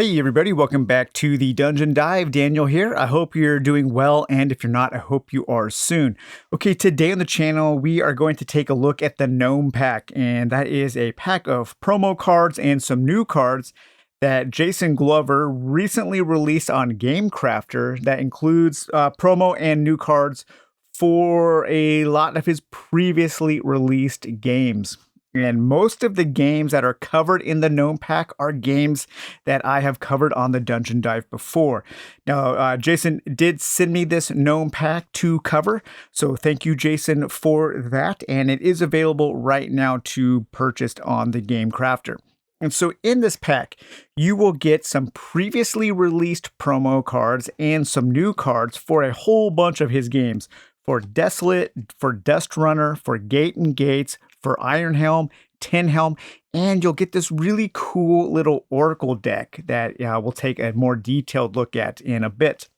Hey everybody, welcome back to the Dungeon Dive. Daniel here. I hope you're doing well, and if you're not, I hope you are soon. Okay, today on the channel, we are going to take a look at the Gnome pack, and that is a pack of promo cards and some new cards that Jason Glover recently released on GameCrafter that includes promo and new cards for a lot of his previously released games. And most of the games that are covered in the Gnome pack are games that I have covered on the Dungeon Dive before. Now, Jason did send me this Gnome pack to cover, so thank you, Jason, for that. And it is available right now to purchase on the Game Crafter. And so in this pack, you will get some previously released promo cards and some new cards for a whole bunch of his games. For Desolate, for Dust Runner, for Gate and Gates, for Iron Helm, Tin Helm, and you'll get this really cool little Oracle deck that we'll take a more detailed look at in a bit.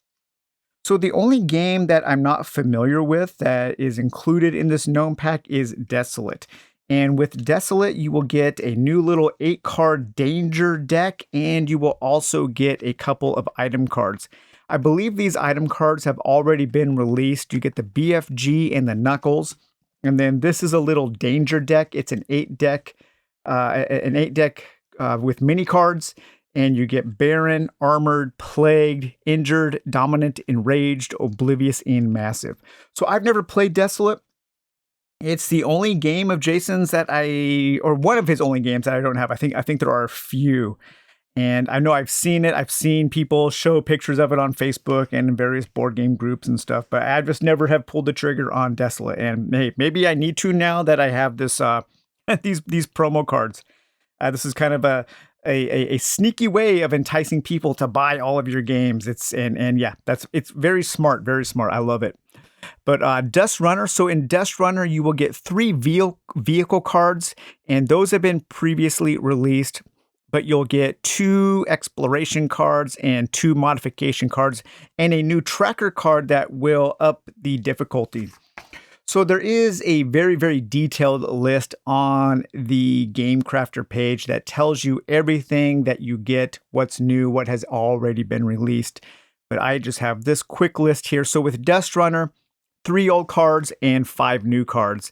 So the only game that I'm not familiar with that is included in this Gnome pack is Desolate. And with Desolate, you will get a new little 8-card Danger deck, and you will also get a couple of item cards. I believe these item cards have already been released. You get the BFG and the Knuckles. And then this is a little Danger deck. It's an 8-deck with mini cards. And you get Baron, Armored, Plagued, Injured, Dominant, Enraged, Oblivious, and Massive. So I've never played Desolate. It's the only game of Jason's that or one of his only games that I don't have. I think there are a few. And I know I've seen it. I've seen people show pictures of it on Facebook and in various board game groups and stuff, but I just never have pulled the trigger on Desolate. And hey, maybe I need to now that I have this these promo cards. This is kind of a sneaky way of enticing people to buy all of your games. It's very smart, very smart. I love it. But Dust Runner, so in Dust Runner, you will get 3 vehicle cards, and those have been previously released. But you'll get 2 exploration cards and 2 modification cards and a new tracker card that will up the difficulty. So there is a very, very detailed list on the Game Crafter page that tells you everything that you get, what's new, what has already been released. But I just have this quick list here. So with Dust Runner, 3 old cards and 5 new cards.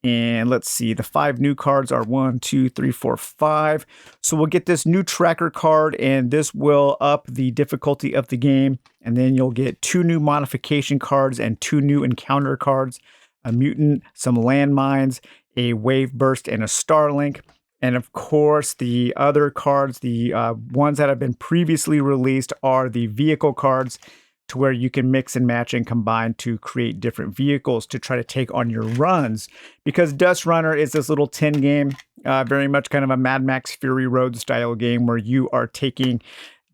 And let's see, the 5 new cards are 1, 2, 3, 4, 5. So we'll get this new tracker card, and this will up the difficulty of the game. And then you'll get 2 new modification cards and 2 new encounter cards, a mutant, some landmines, a wave burst, and a Starlink. And of course, the other cards, the ones that have been previously released, are the vehicle cards, to where you can mix and match and combine to create different vehicles to try to take on your runs. Because Dust Runner is this little tin game, very much kind of a Mad Max Fury Road style game where you are taking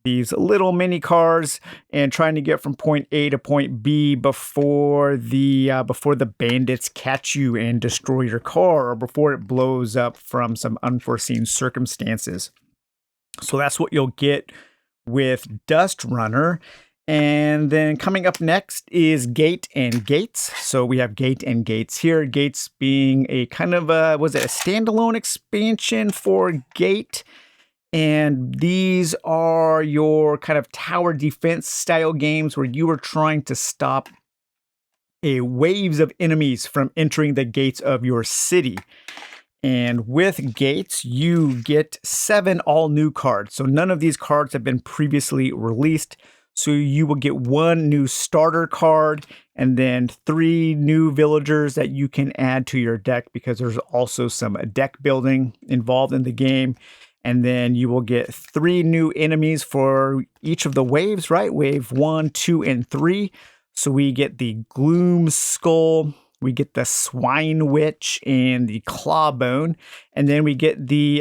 these little mini cars and trying to get from point A to point B before the bandits catch you and destroy your car, or before it blows up from some unforeseen circumstances. So that's what you'll get with Dust Runner. And then coming up next is Gate and Gates. So we have Gate and Gates here. Gates being a kind of a standalone expansion for Gate. And these are your kind of tower defense style games where you are trying to stop waves of enemies from entering the gates of your city. And with Gates, you get 7 all new cards. So none of these cards have been previously released. So you will get 1 new starter card and then 3 new villagers that you can add to your deck, because there's also some deck building involved in the game. And then you will get 3 new enemies for each of the waves, right? Wave 1, 2, and 3. So we get the Gloom Skull, we get the Swine Witch, and the Clawbone. And then we get the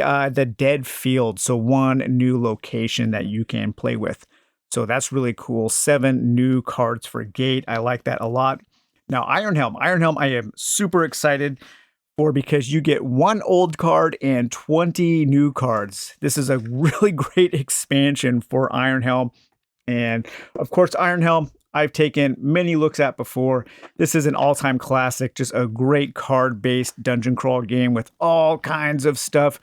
Dead Field, so 1 new location that you can play with. So that's really cool. 7 new cards for Gate. I like that a lot. Now, Iron Helm. Iron Helm I am super excited for, because you get 1 old card and 20 new cards. This is a really great expansion for Iron Helm. And of course, Iron Helm, I've taken many looks at before. This is an all-time classic, just a great card-based dungeon crawl game with all kinds of stuff.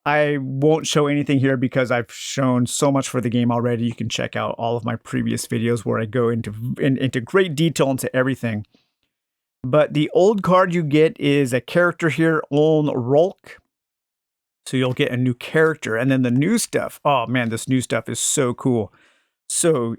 I won't show anything here because I've shown so much for the game already. You can check out all of my previous videos where I go into great detail into everything. But the old card you get is a character here, on Rolk. So you'll get a new character. And then the new stuff, oh man, this new stuff is so cool. So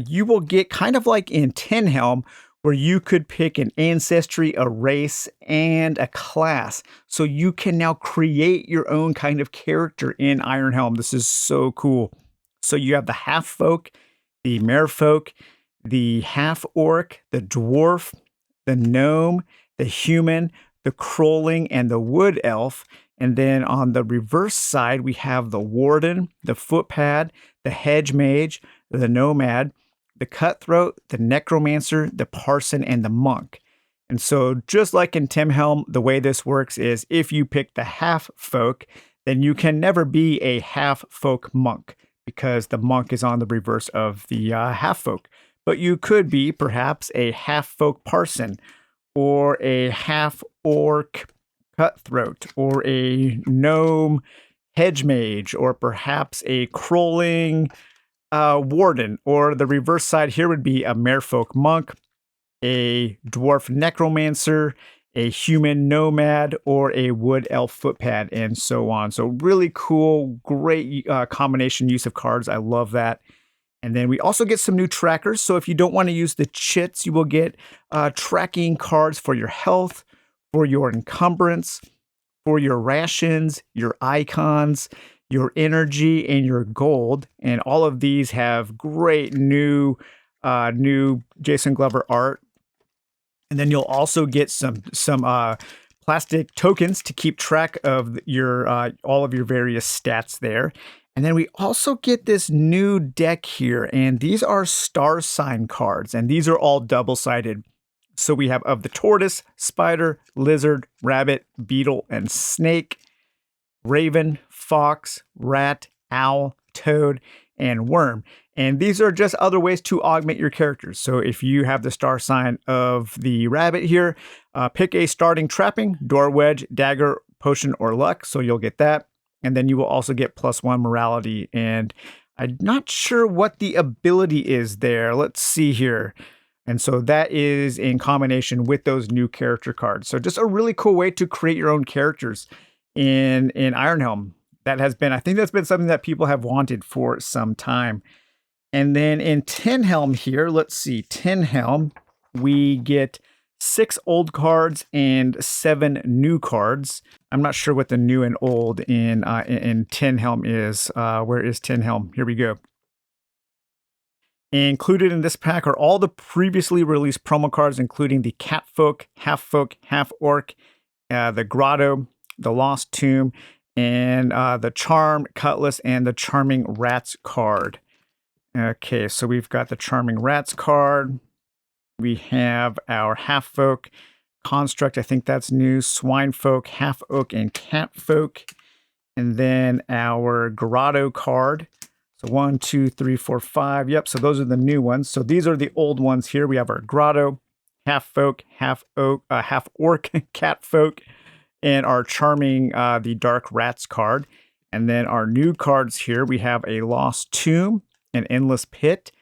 you will get kind of like in Tin Helm, where you could pick an ancestry, a race, and a class. So you can now create your own kind of character in Iron Helm. This is so cool. So you have the half folk, the merfolk, the half orc, the dwarf, the gnome, the human, the crawling, and the wood elf. And then on the reverse side, we have the warden, the footpad, the hedge mage, the nomad, the cutthroat, the necromancer, the parson, and the monk. And so just like in Tin Helm, the way this works is if you pick the half folk, then you can never be a half folk monk because the monk is on the reverse of the half folk. But you could be perhaps a half folk parson or a half orc cutthroat or a gnome hedge mage or perhaps a crawling warden, or the reverse side here would be a merfolk monk, a dwarf necromancer, a human nomad, or a wood elf footpad, and so on. So really cool, great combination use of cards. I love that. And then we also get some new trackers. So if you don't want to use the chits, you will get tracking cards for your health, for your encumbrance, for your rations, your icons, your energy, and your gold. And all of these have great new Jason Glover art. And then you'll also get some plastic tokens to keep track of your all of your various stats there. And then we also get this new deck here, and these are star sign cards, and these are all double-sided. So we have of the tortoise, spider, lizard, rabbit, beetle, and snake, raven, fox, rat, owl, toad, and worm. And these are just other ways to augment your characters. So if you have the star sign of the rabbit here, pick a starting trapping, door wedge, dagger, potion, or luck. So you'll get that. And then you will also get +1 morality. And I'm not sure what the ability is there. Let's see here. And so that is in combination with those new character cards. So just a really cool way to create your own characters in Iron Helm. I think that's been something that people have wanted for some time. And then in Tin Helm here, let's see, Tin Helm, we get 6 old cards and 7 new cards. I'm not sure what the new and old in Tin Helm is. Where is Tin Helm? Here we go. Included in this pack are all the previously released promo cards, including the Catfolk, Half Orc, the Grotto, the Lost Tomb, and the Charm Cutlass and the Charming Rats card. Okay, so we've got the Charming Rats card. We have our Half Folk Construct. I think that's new. Swine Folk, Half Oak, and Cat Folk. And then our Grotto card. So 1, 2, 3, 4, 5. Yep, so those are the new ones. So these are the old ones here. We have our Grotto, Half Folk, Half Orc, Cat Folk, and our Charming, the Dark Rats card. And then our new cards here, we have a Lost Tomb, an Endless Pit,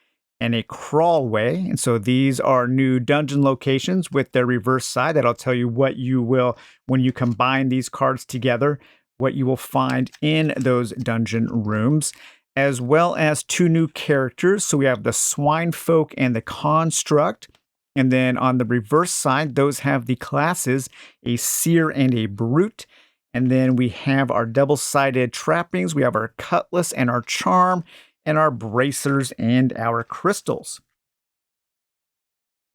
and a Crawlway. And so these are new dungeon locations with their reverse side. That'll tell you what you will, when you combine these cards together, what you will find in those dungeon rooms, as well as 2 new characters. So we have the Swine Folk and the Construct. And then on the reverse side, those have the classes, a Seer and a Brute. And then we have our double-sided trappings. We have our Cutlass and our Charm, and our Bracers and our Crystals.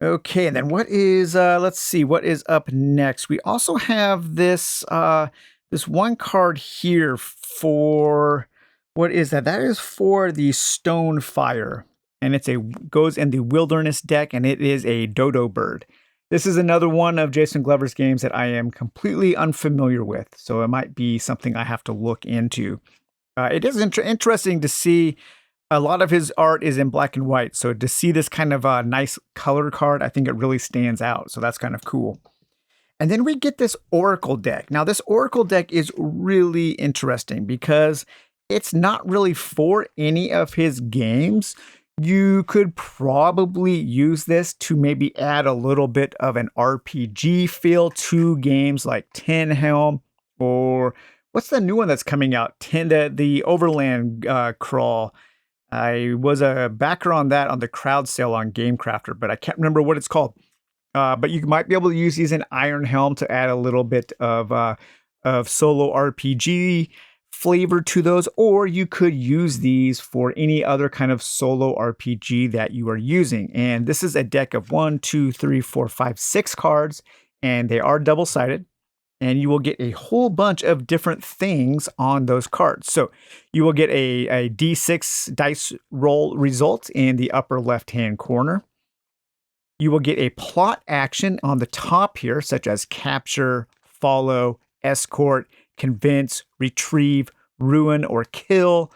Okay, and then what is, let's see, what is up next? We also have this, this one card here for, what is that? That is for the Stonefire. And goes in the Wilderness deck, and it is a dodo bird. This is another one of Jason Glover's games that I am completely unfamiliar with, so it might be something I have to look into. It is interesting to see. A lot of his art is in black and white, so to see this kind of nice color card, I think it really stands out, so that's kind of cool. And then we get this Oracle deck. Now, this Oracle deck is really interesting because it's not really for any of his games. You could probably use this to maybe add a little bit of an RPG feel to games like Tin Helm, or what's the new one that's coming out? The Overland Crawl. I was a backer on that on the crowd sale on GameCrafter, but I can't remember what it's called. But you might be able to use these in Iron Helm to add a little bit of solo RPG flavor to those, or you could use these for any other kind of solo RPG that you are using. And this is a deck of 1, 2, 3, 4, 5, 6 cards, and they are double-sided. And you will get a whole bunch of different things on those cards. So you will get a D6 dice roll result in the upper left-hand corner. You will get a plot action on the top here, such as capture, follow, escort, convince, retrieve, ruin, or kill,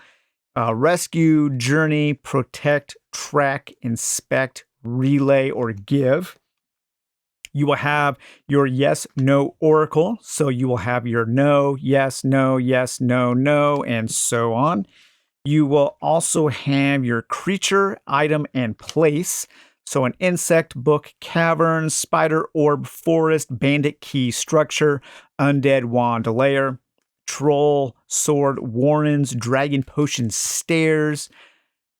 rescue, journey, protect, track, inspect, relay, or give. You will have your yes, no oracle. So you will have your no, yes, no, no, and so on. You will also have your creature, item, and place. So an insect, book, cavern, spider, orb, forest, bandit, key, structure, undead, wand, lair, troll, sword, warrens, dragon, potion, stairs.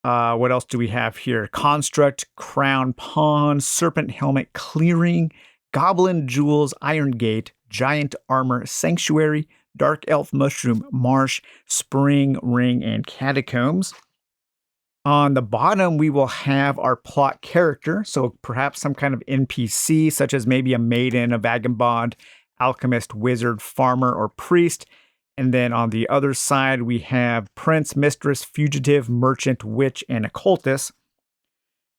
What else do we have here? Construct, crown, pawn, serpent, helmet, clearing, goblin, jewels, iron gate, giant armor, sanctuary, dark elf, mushroom, marsh, spring, ring, and catacombs. On the bottom, we will have our plot character, so perhaps some kind of NPC, such as maybe a maiden, a vagabond, alchemist, wizard, farmer, or priest. And then on the other side, we have prince, mistress, fugitive, merchant, witch, and occultist.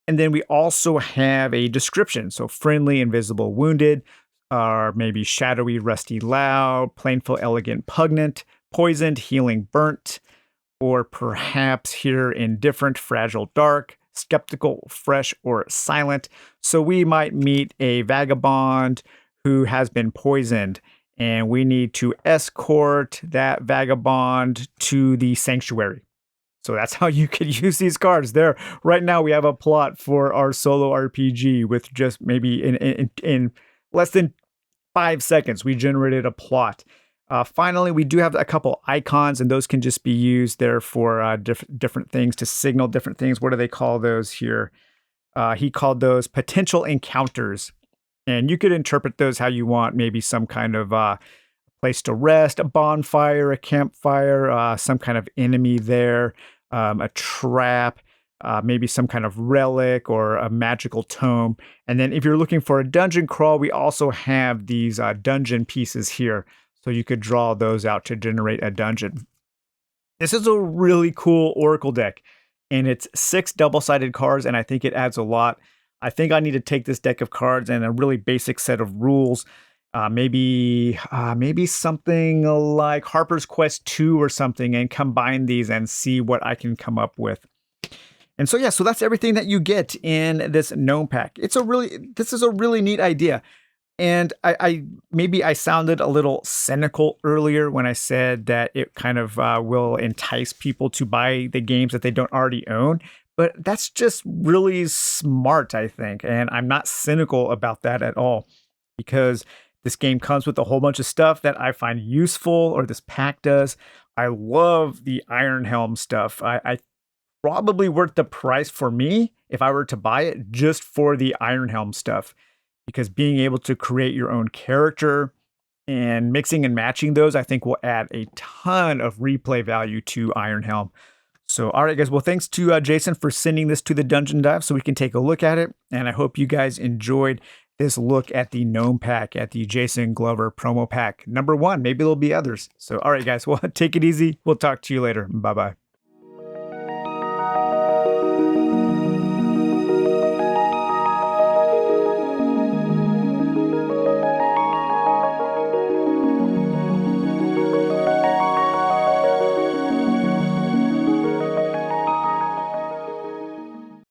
And then we also have a description. So friendly, invisible, wounded, or maybe shadowy, rusty, loud, plainful, elegant, pugnant, poisoned, healing, burnt, or perhaps here indifferent, fragile, dark, skeptical, fresh, or silent. So we might meet a vagabond who has been poisoned, and we need to escort that vagabond to the sanctuary. So that's how you could use these cards. There, right now, we have a plot for our solo RPG with just maybe in less than 5 seconds, we generated a plot. Finally, we do have a couple icons, and those can just be used there for different things to signal different things. What do they call those here? He called those potential encounters. And you could interpret those how you want, maybe some kind of place to rest, a bonfire, a campfire, some kind of enemy there, a trap, maybe some kind of relic or a magical tome. And then if you're looking for a dungeon crawl, we also have these dungeon pieces here. So you could draw those out to generate a dungeon. This is a really cool Oracle deck, and it's 6 double-sided cards, and I think it adds a lot. I think I need to take this deck of cards and a really basic set of rules, maybe something like Harper's Quest 2 or something, and combine these and see what I can come up with. And so, yeah, so that's everything that you get in this Gnome pack. This is a really neat idea. And I maybe I sounded a little cynical earlier when I said that it kind of will entice people to buy the games that they don't already own. But that's just really smart, I think. And I'm not cynical about that at all, because this game comes with a whole bunch of stuff that I find useful, or this pack does. I love the Iron Helm stuff. I probably worth the price for me if I were to buy it just for the Iron Helm stuff, because being able to create your own character and mixing and matching those, I think will add a ton of replay value to Iron Helm. So, all right, guys. Well, thanks to Jason for sending this to the Dungeon Dive so we can take a look at it. And I hope you guys enjoyed this look at the Gnome pack, at the Jason Glover promo pack number 1. Maybe there'll be others. So, all right, guys. Well, take it easy. We'll talk to you later. Bye-bye.